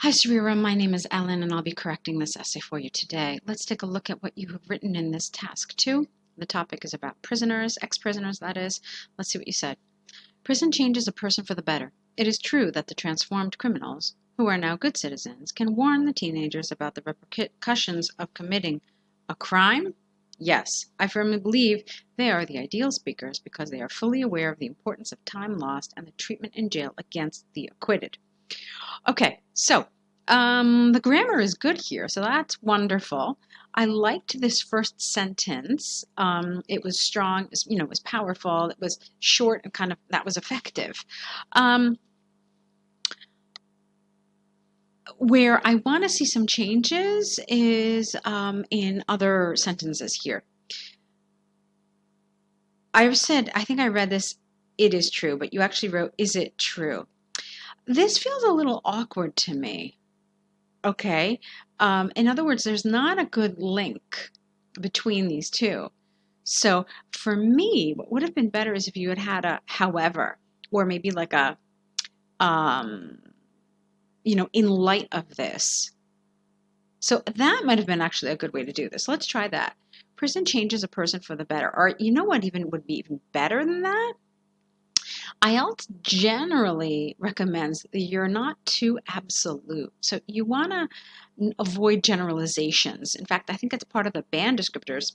Hi, Sriram. My name is Ellen, and I'll be correcting this essay for you today. Let's take a look at what you have written in this task 2. The topic is about prisoners, ex-prisoners, that is. Let's see what you said. Prison changes a person for the better. It is true that the transformed criminals, who are now good citizens, can warn the teenagers about the repercussions of committing a crime. Yes, I firmly believe they are the ideal speakers because they are fully aware of the importance of time lost and the treatment in jail against the acquitted. Okay, so the grammar is good here, so that's wonderful. I liked this first sentence. It was strong, it was powerful, it was short, and kind of that was effective. Where I want to see some changes is in other sentences here. I think I read this, it is true, but you actually wrote, is it true? This feels a little awkward to me. Okay. In other words, there's not a good link between these two. So for me, what would have been better is if you had had a however, or maybe like a, in light of this. So that might have been actually a good way to do this. Let's try that. Prison changes a person for the better. Or you know what even would be even better than that? IELTS generally recommends that you're not too absolute. So you want to avoid generalizations. In fact, I think it's part of the band descriptors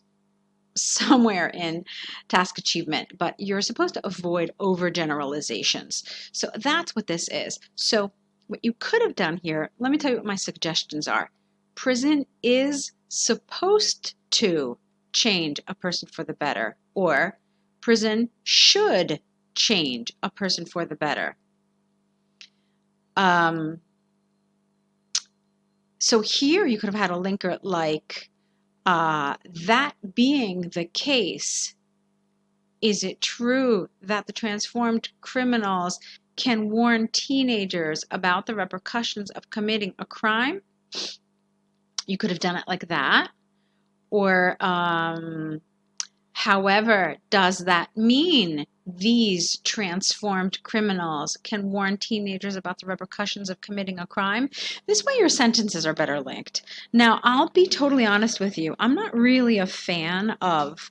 somewhere in task achievement, but you're supposed to avoid overgeneralizations. So that's what this is. So what you could have done here, let me tell you what my suggestions are. Prison is supposed to change a person for the better, or prison should change a person for the better. So here you could have had a linker like, that being the case, is it true that the transformed criminals can warn teenagers about the repercussions of committing a crime? You could have done it like that. Or, however, does that mean these transformed criminals can warn teenagers about the repercussions of committing a crime? This way your sentences are better linked. Now, I'll be totally honest with you. I'm not really a fan of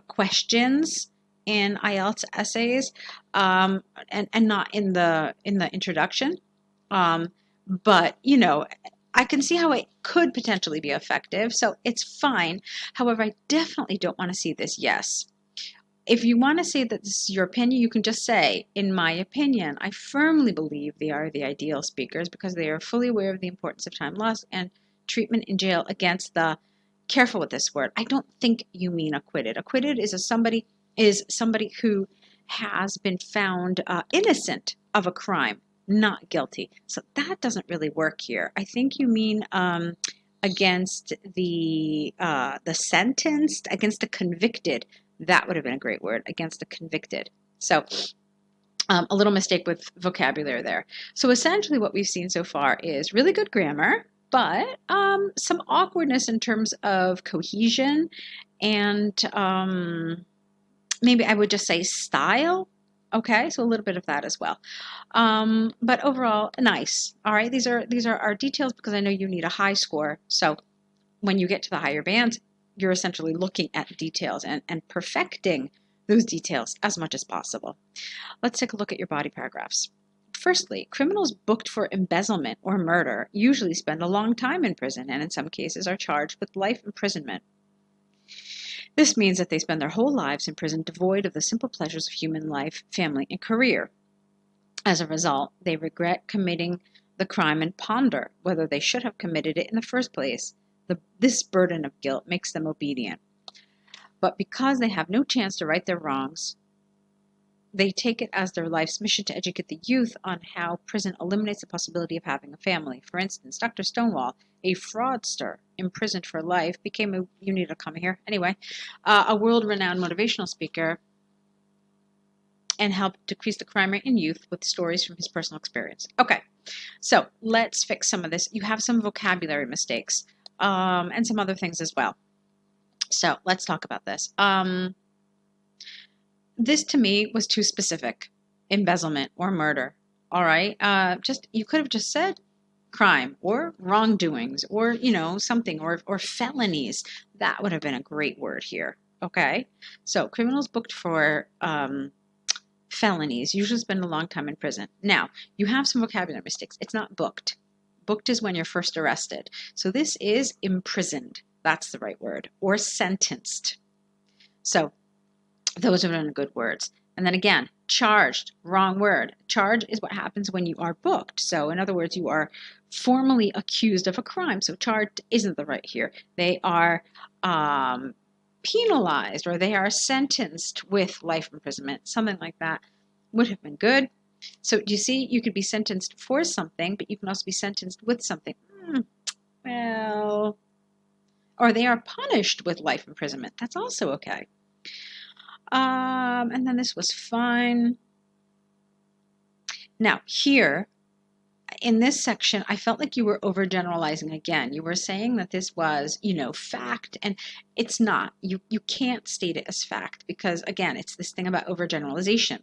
questions in IELTS essays, and not in the introduction. But I can see how it could potentially be effective, so it's fine. However, I definitely don't want to see this yes. If you want to say that this is your opinion, you can just say, in my opinion, I firmly believe they are the ideal speakers because they are fully aware of the importance of time lost and treatment in jail against the, careful with this word, I don't think you mean acquitted. Acquitted is somebody who has been found innocent of a crime, not guilty. So that doesn't really work here. I think you mean against the sentenced, against the convicted. That would have been a great word, against the convicted. So a little mistake with vocabulary there. So essentially what we've seen so far is really good grammar, but some awkwardness in terms of cohesion and maybe I would just say style. Okay, so a little bit of that as well. But overall, nice. All right, these are our details because I know you need a high score. So when you get to the higher bands, you're essentially looking at details and perfecting those details as much as possible. Let's take a look at your body paragraphs. Firstly, criminals booked for embezzlement or murder usually spend a long time in prison and in some cases are charged with life imprisonment. This means that they spend their whole lives in prison devoid of the simple pleasures of human life, family, and career. As a result, they regret committing the crime and ponder whether they should have committed it in the first place. This burden of guilt makes them obedient. But because they have no chance to right their wrongs, they take it as their life's mission to educate the youth on how prison eliminates the possibility of having a family. For instance, Dr. Stonewall, a fraudster imprisoned for life, became you need to come here anyway, a world-renowned motivational speaker and helped decrease the crime rate in youth with stories from his personal experience. Okay, so let's fix some of this. You have some vocabulary mistakes and some other things as well. So let's talk about this. This to me was too specific. Embezzlement or murder. All right. You could have just said crime or wrongdoings or, you know, something or felonies. That would have been a great word here. Okay. So criminals booked for felonies usually spend a long time in prison. Now, you have some vocabulary mistakes. It's not booked. Booked is when you're first arrested. So this is imprisoned. That's the right word. Or sentenced. So those have been good words. And then again, charged, wrong word. Charge is what happens when you are booked. So in other words, you are formally accused of a crime. So charged isn't the right here. They are penalized or they are sentenced with life imprisonment. Something like that would have been good. So do you see, you could be sentenced for something, but you can also be sentenced with something. Well, or they are punished with life imprisonment. That's also okay. And then this was fine. Now here, in this section, I felt like you were overgeneralizing again. You were saying that this was, you know, fact, and it's not. You can't state it as fact because, again, it's this thing about overgeneralization.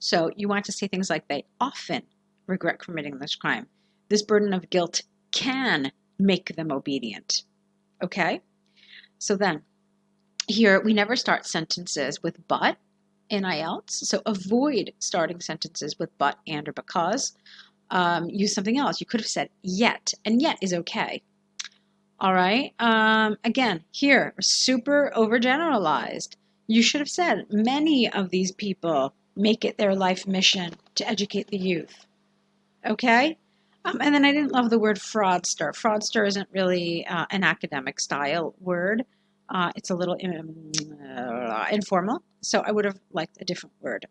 So you want to say things like they often regret committing this crime. This burden of guilt can make them obedient. Okay? So then, here, we never start sentences with but in IELTS. So avoid starting sentences with but, and, or because. Use something else. You could have said yet, and yet is okay. All right. Again, here, super overgeneralized. You should have said many of these people make it their life mission to educate the youth. Okay? And then I didn't love the word fraudster. Fraudster isn't really an academic style word. It's a little informal. So I would have liked a different word.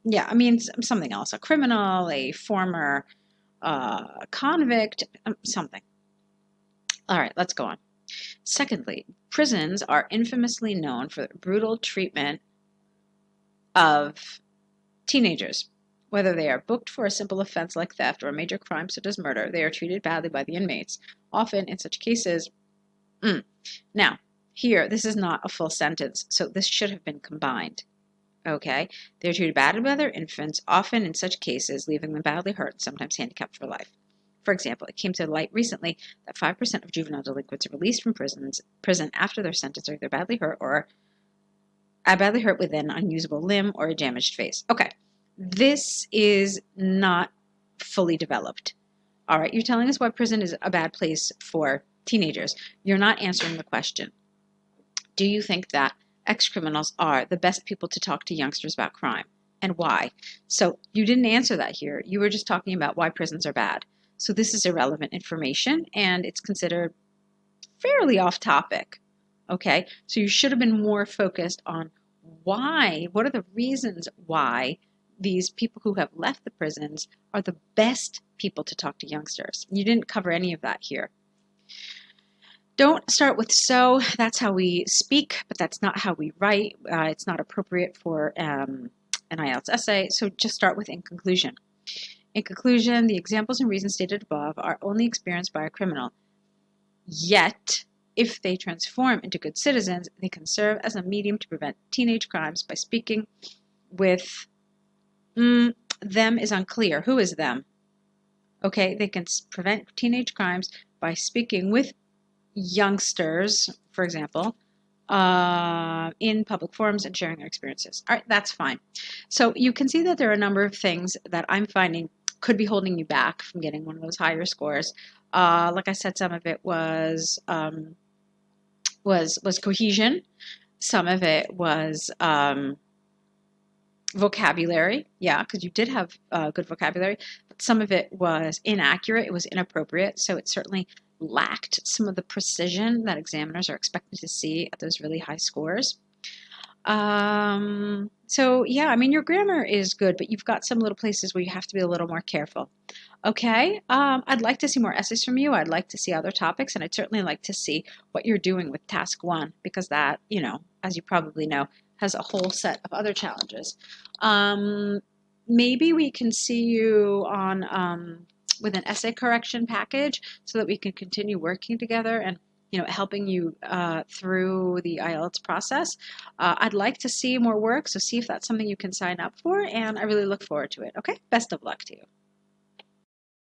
Yeah, I mean, something else. A criminal, a former convict, something. All right, let's go on. Secondly, prisons are infamously known for the brutal treatment of teenagers. Whether they are booked for a simple offense like theft or a major crime such as murder, they are treated badly by the inmates. Often, in such cases, now, here, this is not a full sentence, so this should have been combined. Okay? They are treated badly by their infants, often in such cases, leaving them badly hurt and sometimes handicapped for life. For example, it came to light recently that 5% of juvenile delinquents are released from prison after their sentence are either badly hurt or badly hurt with an unusable limb or a damaged face. Okay, this is not fully developed. All right, you're telling us why prison is a bad place for teenagers. You're not answering the question. Do you think that ex-criminals are the best people to talk to youngsters about crime, and why? So you didn't answer that here. You were just talking about why prisons are bad. So this is irrelevant information, and it's considered fairly off topic. Okay, so you should have been more focused on why, what are the reasons why these people who have left the prisons are the best people to talk to youngsters. You didn't cover any of that here. Don't start with so. That's how we speak, but that's not how we write. It's not appropriate for an IELTS essay, so just start with in conclusion. In conclusion, the examples and reasons stated above are only experienced by a criminal. Yet, if they transform into good citizens, they can serve as a medium to prevent teenage crimes by speaking with them is unclear. Who is them? Okay, they can prevent teenage crimes by speaking with youngsters, for example, in public forums and sharing their experiences. All right, that's fine. So you can see that there are a number of things that I'm finding could be holding you back from getting one of those higher scores. Like I said, some of it was cohesion. Some of it was vocabulary, yeah, because you did have good vocabulary, but some of it was inaccurate, it was inappropriate, so it certainly lacked some of the precision that examiners are expected to see at those really high scores. So yeah, I mean, your grammar is good, but you've got some little places where you have to be a little more careful. Okay, I'd like to see more essays from you. I'd like to see other topics, and I'd certainly like to see what you're doing with task 1, because that, you know, as you probably know, has a whole set of other challenges. Maybe we can see you on with an essay correction package so that we can continue working together and, you know, helping you through the IELTS process. I'd like to see more work, so see if that's something you can sign up for, and I really look forward to it. Okay, best of luck to you.